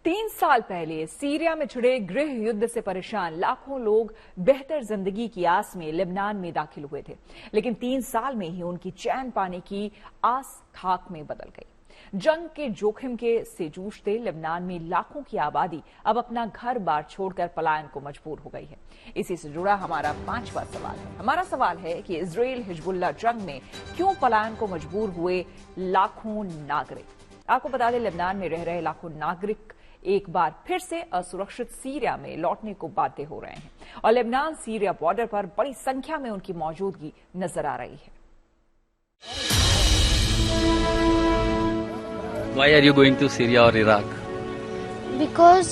3 साल पहले सीरिया में छिड़े गृह युद्ध से परेशान लाखों लोग बेहतर जिंदगी की आस में लेबनान में दाखिल हुए थे, लेकिन 3 साल में ही उनकी चैन पाने की आस खाक में बदल गई। जंग के जोखिम के से जूझते लेबनान में लाखों की आबादी अब अपना घर बार छोड़कर पलायन को मजबूर हो गई है। इसी से जुड़ा हमारा 5वां सवाल है। हमारा सवाल है कि इजराइल हिजबुल्लाह जंग में क्यों पलायन को मजबूर हुए लाखों नागरिक। आपको बता दें, लेबनान में रह रहे लाखों नागरिक एक बार फिर से असुरक्षित सीरिया में लौटने को बाध्य हो रहे हैं और लेबनान सीरिया बॉर्डर पर बड़ी संख्या में उनकी मौजूदगी नजर आ रही है। Why are you going to Syria or Iraq? Because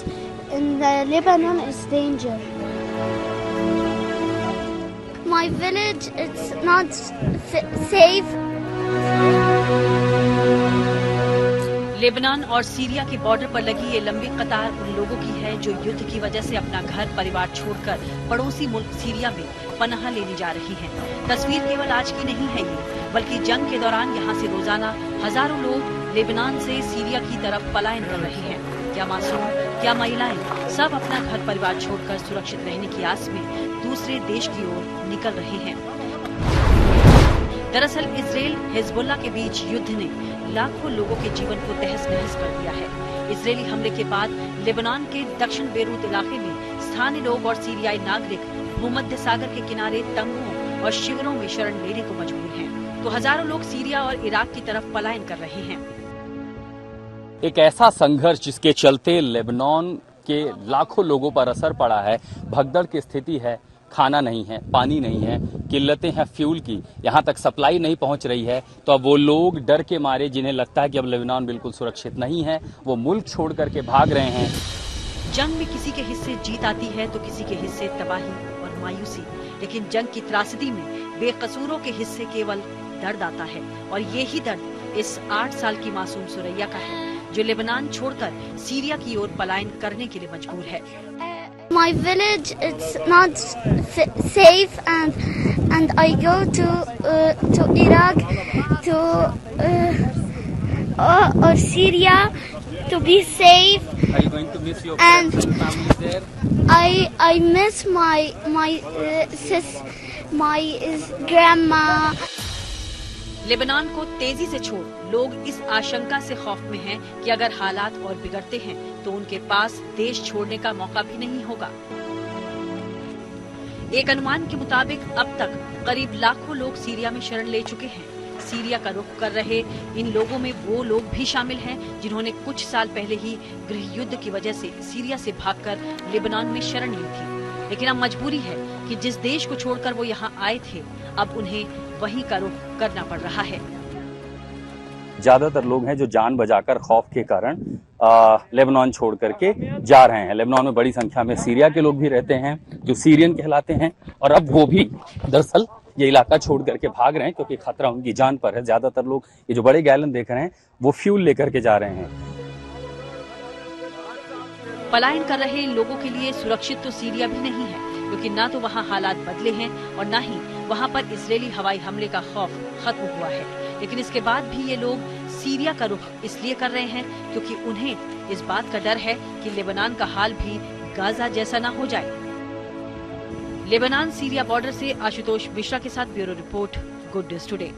in Lebanon is danger. My village it's not safe. Lebanon और सीरिया के बॉर्डर पर लगी ये लंबी कतार उन लोगों की है जो युद्ध की वजह से अपना घर परिवार छोड़कर पड़ोसी मुल्क सीरिया में पनाह लेने जा रही हैं। तस्वीर केवल आज की नहीं है ये, बल्कि जंग के दौरान यहाँ से रोजाना हजारों लोग लेबनान से सीरिया की तरफ पलायन कर रहे हैं। क्या मासूम, क्या महिलाएं, सब अपना घर परिवार छोड़कर सुरक्षित रहने की आस में दूसरे देश की ओर निकल रहे हैं। दरअसल इजराइल हिजबुल्लाह के बीच युद्ध ने लाखों लोगों के जीवन को तहस नहस कर दिया है। इजरायली हमले के बाद लेबनान के दक्षिण बेरूत इलाके में स्थानीय लोग और सीरियाई नागरिक भूमध्य सागर के किनारे तंबुओं और शिविरों में शरण लेने को मजबूर हैं, तो हजारों लोग सीरिया और इराक की तरफ पलायन कर रहे हैं। एक ऐसा संघर्ष जिसके चलते लेबनान के लाखों लोगों पर असर पड़ा है। भगदड़ की स्थिति है, खाना नहीं है, पानी नहीं है, किल्लतें हैं फ्यूल की, यहाँ तक सप्लाई नहीं पहुँच रही है। तो अब वो लोग डर के मारे, जिन्हें लगता है कि अब लेबनान बिल्कुल सुरक्षित नहीं है, वो मुल्क छोड़ करके भाग रहे हैं। जंग में किसी के हिस्से जीत आती है तो किसी के हिस्से तबाही और मायूसी, लेकिन जंग की त्रासदी में बेकसूरों के हिस्से केवल दर्द आता है। और यही दर्द इस 8 साल की मासूम सुरैया का है, जो लेबनान छोड़कर सीरिया की ओर पलायन करने के लिए मजबूर है। My village it's not safe and I go to Iraq to or Syria to be safe. Are you going to miss your and family there? I miss my grandma. Lebanon को तेजी से छोड़ लोग इस आशंका से खौफ में हैं कि अगर हालात और बिगड़ते हैं तो उनके पास देश छोड़ने का मौका भी नहीं होगा। एक अनुमान के मुताबिक अब तक करीब लाखों लोग सीरिया में शरण ले चुके हैं। सीरिया का रुख कर रहे इन लोगों में वो लोग भी शामिल हैं जिन्होंने कुछ साल पहले ही गृह युद्ध की वजह से सीरिया से भागकर लेबनान में शरण ली थी, लेकिन अब मजबूरी है कि जिस देश को छोड़कर वो यहाँ आए थे, अब उन्हें वहीं का रुख करना पड़ रहा है। ज्यादातर लोग हैं जो जान बचाकर खौफ के कारण लेबनान छोड़ करके जा रहे हैं। लेबनान में बड़ी संख्या में सीरिया के लोग भी रहते हैं जो सीरियन कहलाते हैं, और अब वो भी दरअसल ये इलाका छोड़ करके भाग रहे हैं क्योंकि खतरा उनकी जान पर है। ज्यादातर लोग, ये जो बड़े गैलन देख रहे हैं, वो फ्यूल लेकर के जा रहे हैं। पलायन कर रहे इन लोगों के लिए सुरक्षित तो सीरिया भी नहीं है, क्योंकि ना तो वहाँ हालात बदले हैं और ना ही वहाँ पर इजरायली हवाई हमले का खौफ खत्म हुआ है। लेकिन इसके बाद भी ये लोग सीरिया का रुख इसलिए कर रहे हैं क्योंकि उन्हें इस बात का डर है कि लेबनान का हाल भी गाजा जैसा ना हो जाए। लेबनान सीरिया बॉर्डर से आशुतोष मिश्रा के साथ bureau report, good news today.